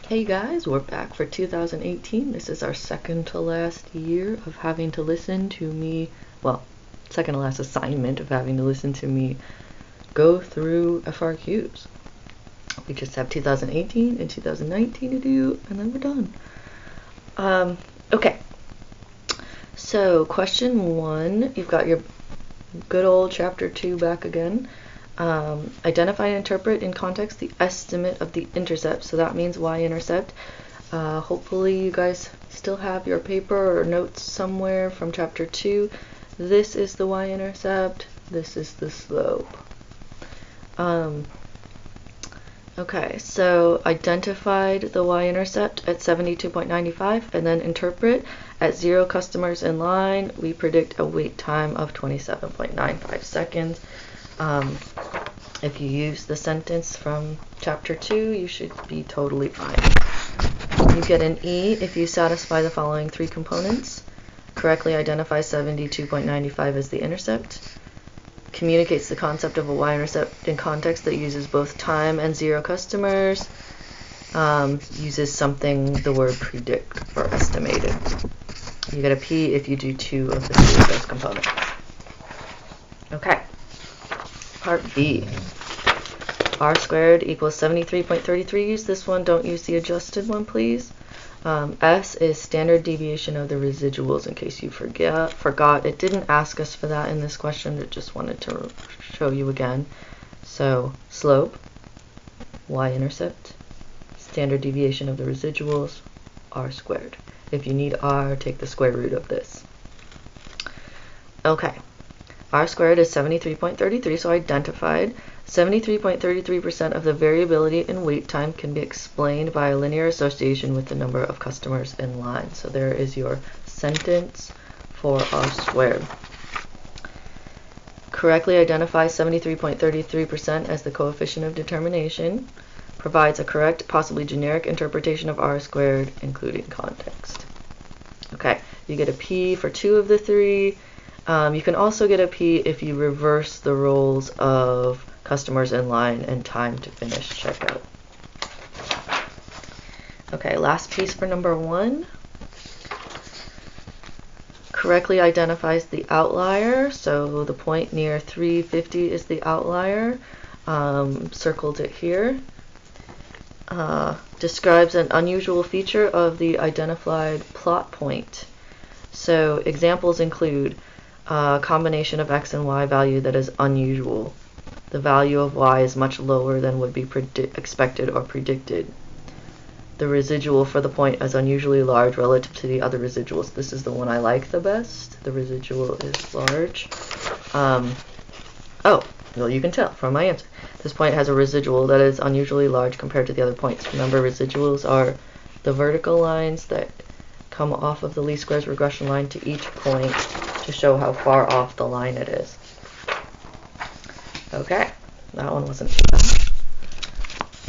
Hey guys, we're back for 2018. This is our second to last year of having to listen to me, well, second to last assignment of having to listen to me go through FRQs. We just have 2018 and 2019 to do, and then we're done. Okay. So, question 1, you've got your good old chapter 2 back again. Identify and interpret in context the estimate of the intercept. So that means y-intercept. Hopefully you guys still have your paper or notes somewhere from chapter 2. This is the y-intercept. This is the slope. Okay, so identified the y-intercept at 72.95 and then interpret at 0 customers in line. We predict a wait time of 27.95 seconds. If you use the sentence from chapter 2, you should be totally fine. You get an E if you satisfy the following 3 components. Correctly identify 72.95 as the intercept. Communicates the concept of a y-intercept in context that uses both time and 0 customers. Uses something, the word predict for estimated. You get a P if you do 2 of the 3 of those components. Okay. Part B. R squared equals 73.33. Use this one. Don't use the adjusted one, please. S is standard deviation of the residuals, in case you forgot. It didn't ask us for that in this question. It just wanted to show you again. So, slope, y-intercept, standard deviation of the residuals, R squared. If you need R, take the square root of this. Okay. R squared is 73.33, so identified. 73.33% of the variability in wait time can be explained by a linear association with the number of customers in line. So there is your sentence for R squared. Correctly identify 73.33% as the coefficient of determination. Provides a correct, possibly generic interpretation of R squared, including context. Okay, you get a P for 2 of the 3. You can also get a P if you reverse the roles of customers in line and time to finish checkout. Okay, last piece for number 1. Correctly identifies the outlier. So the point near 350 is the outlier. Circled it here. Describes an unusual feature of the identified plot point. So examples include a combination of x and y value that is unusual. The value of y is much lower than would be expected or predicted. The residual for the point is unusually large relative to the other residuals. This is the one I like the best. The residual is large. Oh, well, you can tell from my answer. This point has a residual that is unusually large compared to the other points. Remember, residuals are the vertical lines that come off of the least squares regression line to each point to show how far off the line it is. Okay, that one wasn't too bad.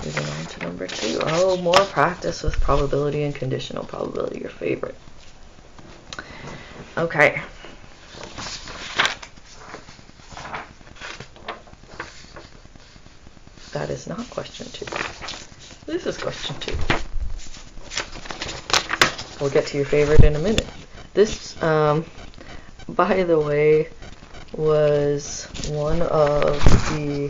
Moving on to number 2. Oh, more practice with probability and conditional probability, your favorite. Okay. That is not question 2. This is question 2. We'll get to your favorite in a minute. This, by the way, was one of the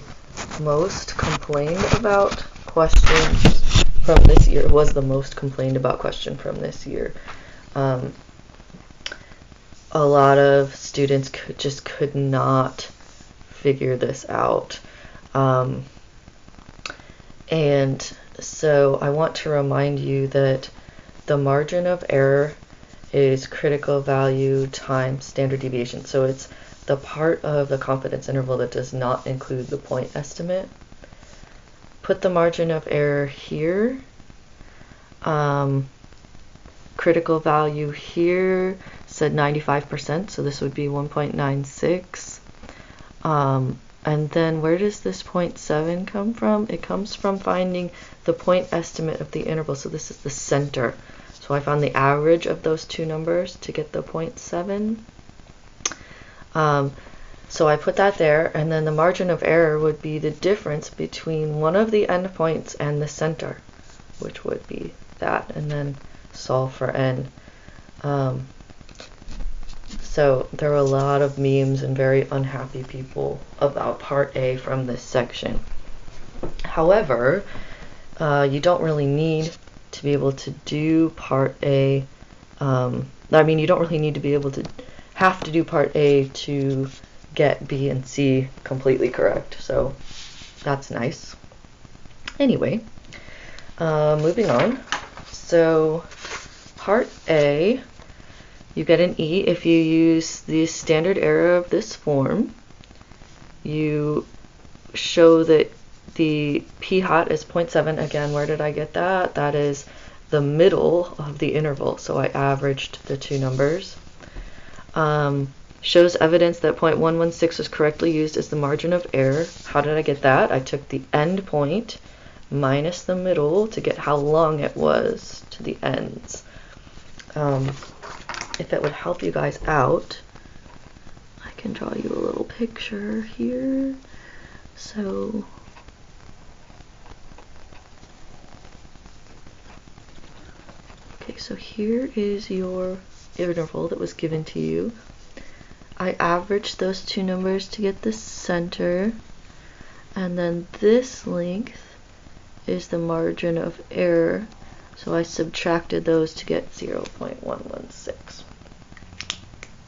most complained about questions from this year. It was the most complained about question from this year. A lot of students could not figure this out. And so I want to remind you that the margin of error is critical value times standard deviation. So it's the part of the confidence interval that does not include the point estimate. Put the margin of error here. Critical value here said 95%, so this would be 1.96. And then where does this 0.7 come from? It comes from finding the point estimate of the interval. So this is the center. So I found the average of those two numbers to get the 0.7. So I put that there, and then the margin of error would be the difference between one of the endpoints and the center. which would be that, and then solve for n. So there were a lot of memes and very unhappy people about part A from this section. However, you don't really need to be able to do part A. You don't really need to be able to have to do part A to get B and C completely correct. So that's nice. Anyway, moving on. So part A, you get an E if you use the standard error of this form. You show that the p hat is 0.7. Again, where did I get that? That is the middle of the interval, so I averaged the two numbers. Shows evidence that 0.116 was correctly used as the margin of error. How did I get that? I took the end point minus the middle to get how long it was to the ends. If it would help you guys out, I can draw you a little picture here. So so here is your interval that was given to you. I averaged those two numbers to get the center, and then this length is the margin of error, so I subtracted those to get 0.116.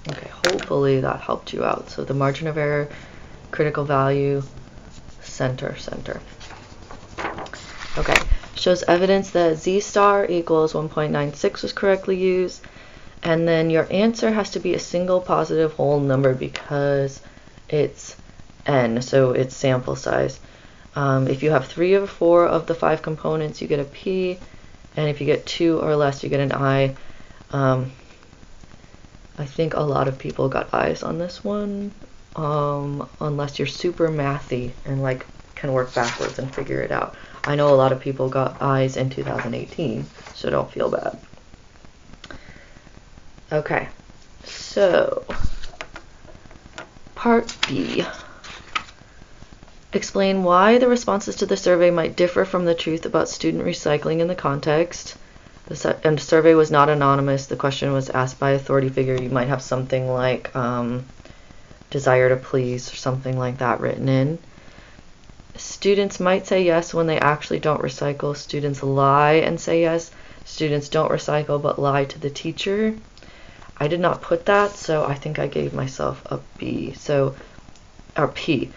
Okay, hopefully that helped you out. So the margin of error, critical value, center. Okay, shows evidence that z star equals 1.96 was correctly used, and then your answer has to be a single positive whole number because it's n, so it's sample size. If you have 3 or 4 of the 5 components, you get a p, and if you get 2 or less, you get an I. I think a lot of people got I's on this one, unless you're super mathy and like can work backwards and figure it out. I know a lot of people got I's in 2018, so don't feel bad. Okay, so part B. Explain why the responses to the survey might differ from the truth about student recycling in the context. And the survey was not anonymous. The question was asked by authority figure. You might have something like desire to please or something like that written in. Students might say yes when they actually don't recycle. Students lie and say yes. Students don't recycle but lie to the teacher. I did not put that, so I think I gave myself a B. Or P.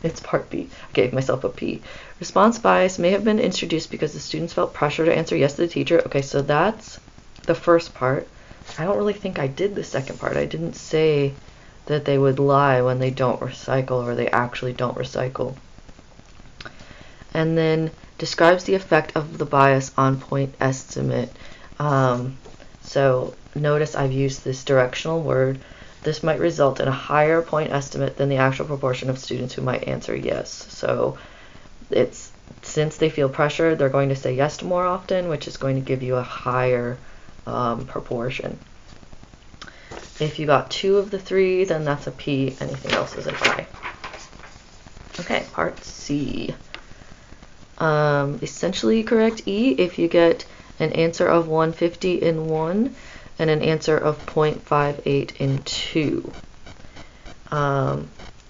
It's part B. I gave myself a P. Response bias may have been introduced because the students felt pressure to answer yes to the teacher. Okay, so that's the first part. I don't really think I did the second part. I didn't say that they would lie when they don't recycle or they actually don't recycle. And then describes the effect of the bias on point estimate. So notice I've used this directional word. This might result in a higher point estimate than the actual proportion of students who might answer yes. So it's since they feel pressure, they're going to say yes to more often, which is going to give you a higher proportion. If you got 2 of the 3, then that's a P. Anything else is an I. Okay, part C. Essentially correct E if you get an answer of 150 in 1 and an answer of 0.58 in 2.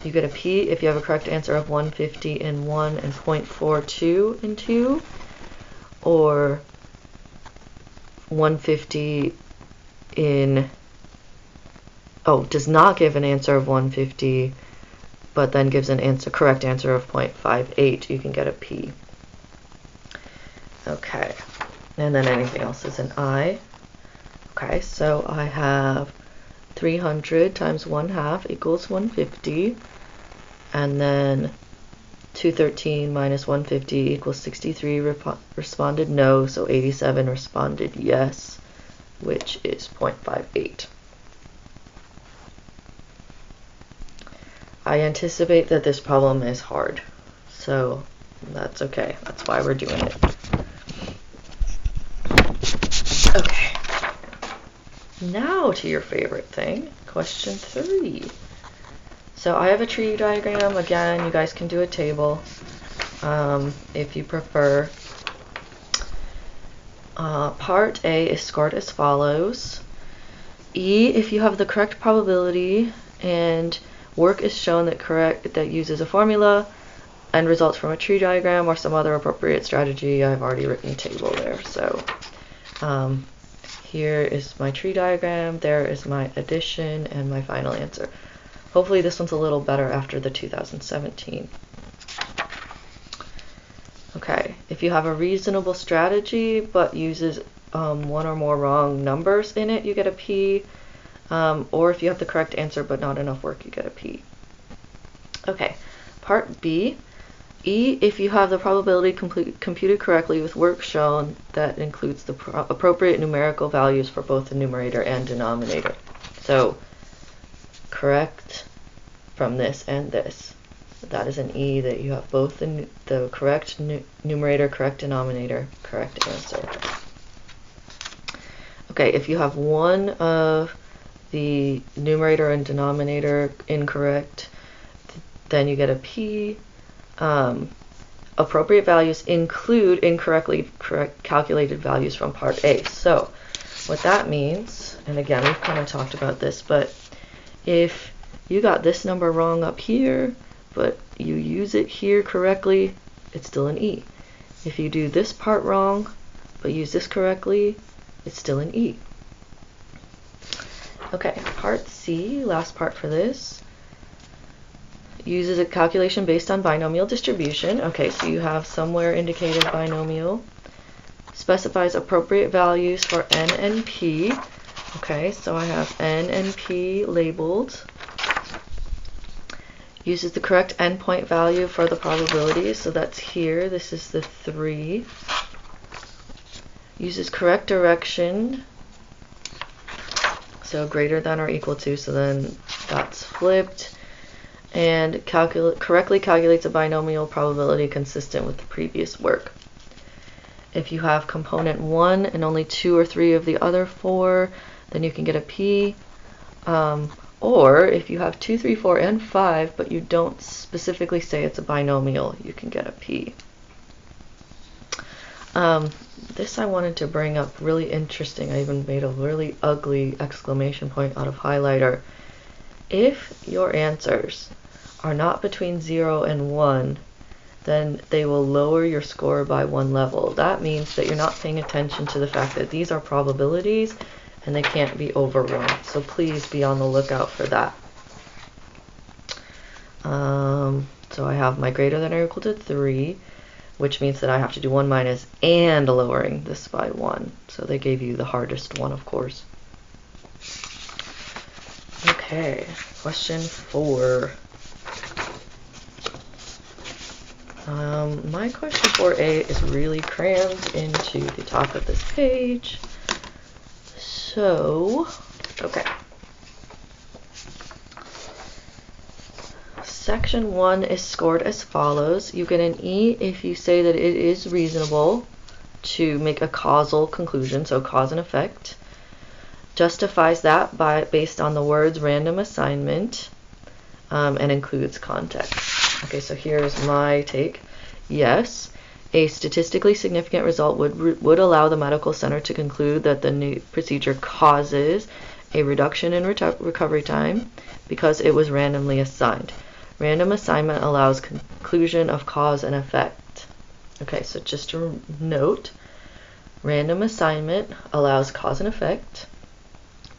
You get a P if you have a correct answer of 150 in 1 and 0.42 in 2, or 150 in, does not give an answer of 150, but then gives an correct answer of 0.58, you can get a P. Okay, and then anything else is an I. Okay, so I have 300 times 1/2 equals 150, and then 213 minus 150 equals 63 responded no, so 87 responded yes, which is 0.58. I anticipate that this problem is hard, so that's okay. That's why we're doing it. Okay. Now to your favorite thing, question 3. So I have a tree diagram. Again, you guys can do a table if you prefer. Part A is scored as follows. E, if you have the correct probability and work is shown that uses a formula and results from a tree diagram or some other appropriate strategy. I've already written a table there. So here is my tree diagram, there is my addition, and my final answer. Hopefully this one's a little better after the 2017. Okay, if you have a reasonable strategy but uses one or more wrong numbers in it, you get a P. Or if you have the correct answer but not enough work, you get a P. Okay, part B. E, if you have the probability computed correctly with work shown that includes the appropriate numerical values for both the numerator and denominator. So, correct from this and this. That is an E, that you have both the correct numerator, correct denominator, correct answer. Okay, if you have one of the numerator and denominator incorrect, then you get a P. Appropriate values include incorrectly calculated values from part A. So what that means, and again we've kind of talked about this, but if you got this number wrong up here but you use it here correctly, it's still an E. If you do this part wrong but use this correctly, it's still an E. Okay, part C, last part for this, uses a calculation based on binomial distribution. Okay, so you have somewhere indicated binomial. Specifies appropriate values for N and P. Okay, so I have N and P labeled. Uses the correct endpoint value for the probability, so that's here. This is the 3. Uses correct direction, so greater than or equal to, so then that's flipped. And correctly calculates a binomial probability consistent with the previous work. If you have component 1 and only 2 or 3 of the other 4, then you can get a P. Or if you have 2, 3, 4, and 5, but you don't specifically say it's a binomial, you can get a P. This I wanted to bring up, really interesting. I even made a really ugly exclamation point out of highlighter. If your answers are not between 0 and 1, then they will lower your score by 1 level. That means that you're not paying attention to the fact that these are probabilities and they can't be overrun. So please be on the lookout for that. So I have my greater than or equal to 3, which means that I have to do 1 minus and lowering this by 1. So they gave you the hardest one, of course. Okay, question 4. My question 4A is really crammed into the top of this page. So, okay. Section 1 is scored as follows. You get an E if you say that it is reasonable to make a causal conclusion, so cause and effect. Justifies that based on the words random assignment, and includes context. Okay, so here's my take. Yes, a statistically significant result would allow the medical center to conclude that the new procedure causes a reduction in recovery time because it was randomly assigned. Random assignment allows conclusion of cause and effect. Okay, so just to note, random assignment allows cause and effect.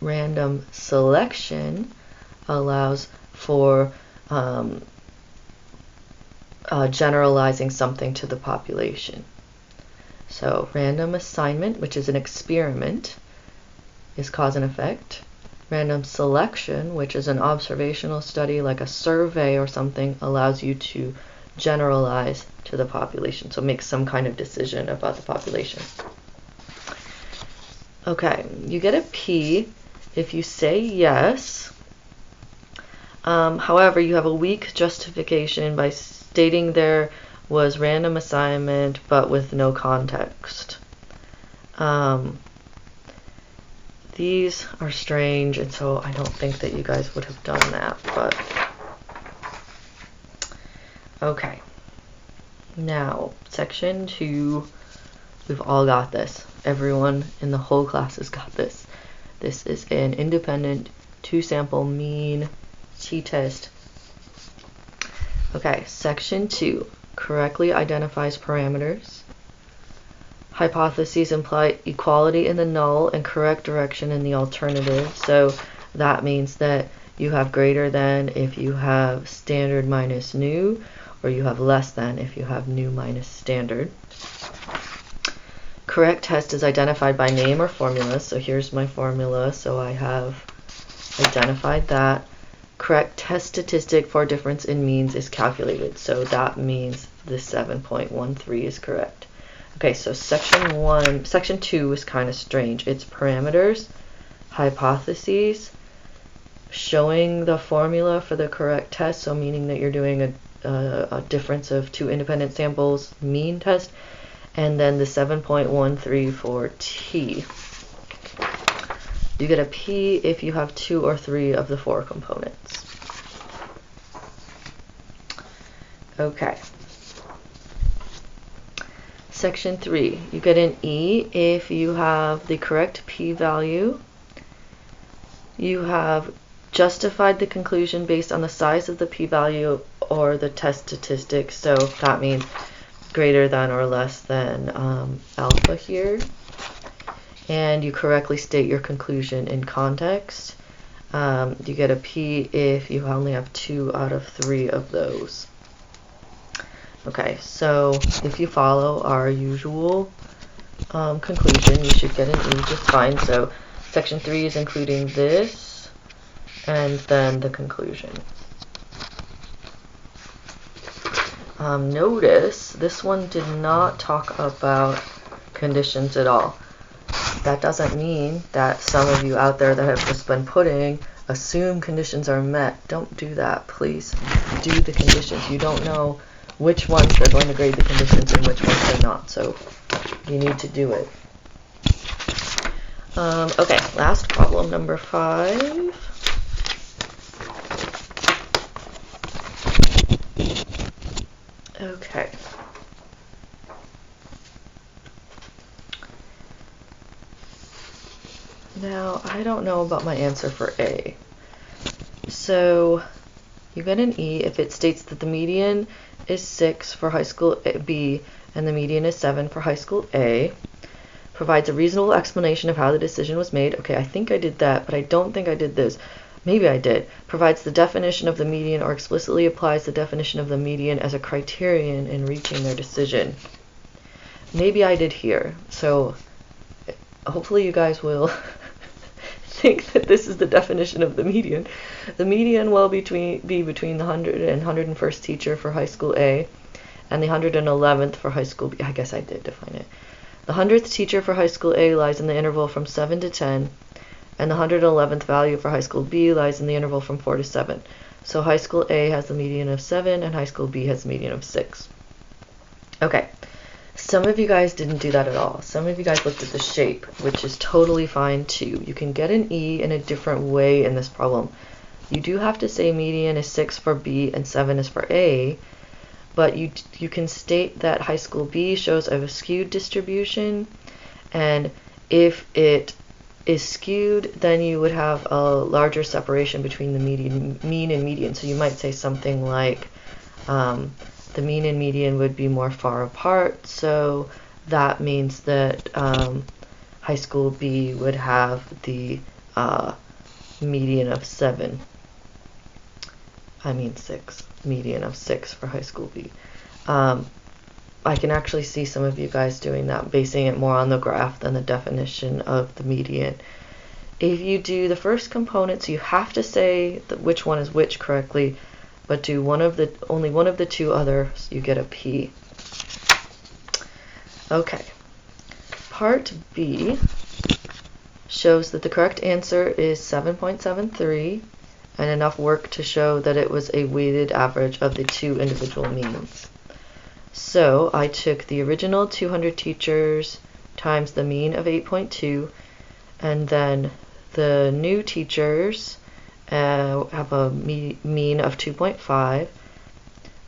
Random selection allows for generalizing something to the population. So random assignment, which is an experiment, is cause and effect. Random selection, which is an observational study like a survey or something, allows you to generalize to the population, so make some kind of decision about the population. Okay, you get a P if you say yes. However, you have a weak justification by stating there was random assignment but with no context. These are strange, and so I don't think that you guys would have done that, but okay. Now, section 2, We've all got this. Everyone in the whole class has got this. This is an independent 2-sample mean t-test. Okay, section 2 correctly identifies parameters. Hypotheses imply equality in the null and correct direction in the alternative. So that means that you have greater than if you have standard minus new, or you have less than if you have new minus standard. Correct test is identified by name or formula. So here's my formula. So I have identified that. Correct test statistic for difference in means is calculated. So that means the 7.13 is correct. Okay, so section 2 is kind of strange. It's parameters, hypotheses, showing the formula for the correct test, so meaning that you're doing a difference of 2 independent samples mean test, and then the 7.13 for T. You get a P if you have 2 or 3 of the 4 components. Okay. Section 3, you get an E if you have the correct p-value, you have justified the conclusion based on the size of the p-value or the test statistic, so that means greater than or less than alpha here, and you correctly state your conclusion in context. You get a P if you only have 2 out of 3 of those. Okay, so if you follow our usual conclusion, you should get an E just fine. So section 3 is including this, and then the conclusion. Notice this one did not talk about conditions at all. That doesn't mean that some of you out there that have just been putting assume conditions are met. Don't do that, please. Do the conditions. You don't know which ones they're going to grade the conditions and which ones they're not, so you need to do it. Okay, last problem, number 5. Okay. Now, I don't know about my answer for A. So, you get an E if it states that the median is 6 for high school B and the median is 7 for high school A. Provides a reasonable explanation of how the decision was made. Okay, I think I did that, but I don't think I did this. Maybe I did. Provides the definition of the median or explicitly applies the definition of the median as a criterion in reaching their decision. Maybe I did here. So hopefully you guys will think that this is the definition of the median. The median will be between the 100 and 101st teacher for high school A and the 111th for high school B. I guess I did define it. The 100th teacher for high school A lies in the interval from 7 to 10, and the 111th value for high school B lies in the interval from 4 to 7. So high school A has the median of 7 and high school B has the median of 6. Okay. Some of you guys didn't do that at all. Some of you guys looked at the shape, which is totally fine too. You can get an E in a different way in this problem. You do have to say median is 6 for B and 7 is for A, but you can state that high school B shows a skewed distribution, and if it is skewed, then you would have a larger separation between the mean and median. So you might say something like the mean and median would be more far apart, so that means that high school B would have the median of 7. I mean 6. Median of 6 for high school B. I can actually see some of you guys doing that, basing it more on the graph than the definition of the median. If you do the first component, so you have to say which one is which correctly, but do only one of the 2 others, you get a P. Okay. Part B shows that the correct answer is 7.73 and enough work to show that it was a weighted average of the 2 individual means. So I took the original 200 teachers times the mean of 8.2, and then the new teachers have a mean of 2.5,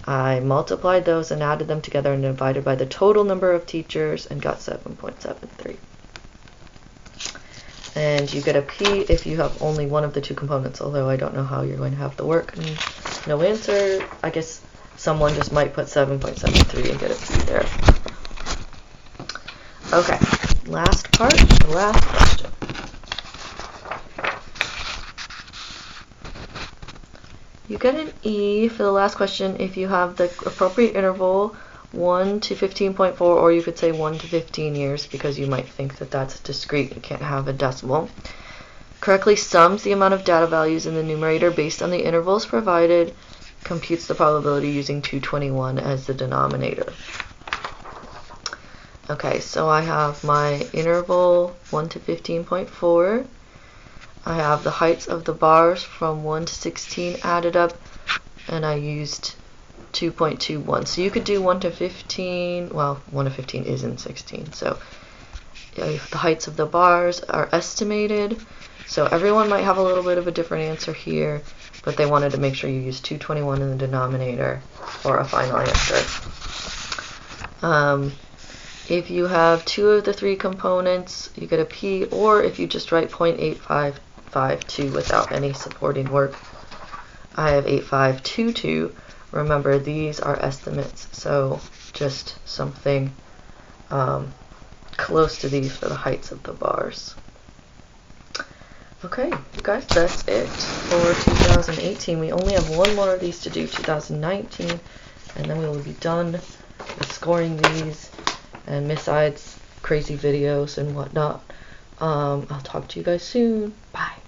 I multiplied those and added them together and divided by the total number of teachers and got 7.73. And you get a P if you have only one of the two components, although I don't know how you're going to have the work. And no answer. I guess someone just might put 7.73 and get a P there. Okay, last part, the last question. You get an E for the last question if you have the appropriate interval 1 to 15.4, or you could say 1 to 15 years, because you might think that that's discrete. You can't have a decimal. Correctly sums the amount of data values in the numerator based on the intervals provided, computes the probability using 221 as the denominator. Okay, so I have my interval 1 to 15.4. I have the heights of the bars from 1 to 16 added up, and I used 2.21. So you could do 1 to 15, well, 1 to 15 isn't 16, so if the heights of the bars are estimated, so everyone might have a little bit of a different answer here, but they wanted to make sure you use 221 in the denominator for a final answer. If you have two of the three components, you get a P, or if you just write 0.8552 without any supporting work, I have 8522. Remember, these are estimates, so just something close to these for the heights of the bars. Okay, you guys, that's it for 2018. We only have one more of these to do, 2019, and then we will be done with scoring these, and besides crazy videos and whatnot. I'll talk to you guys soon. Bye.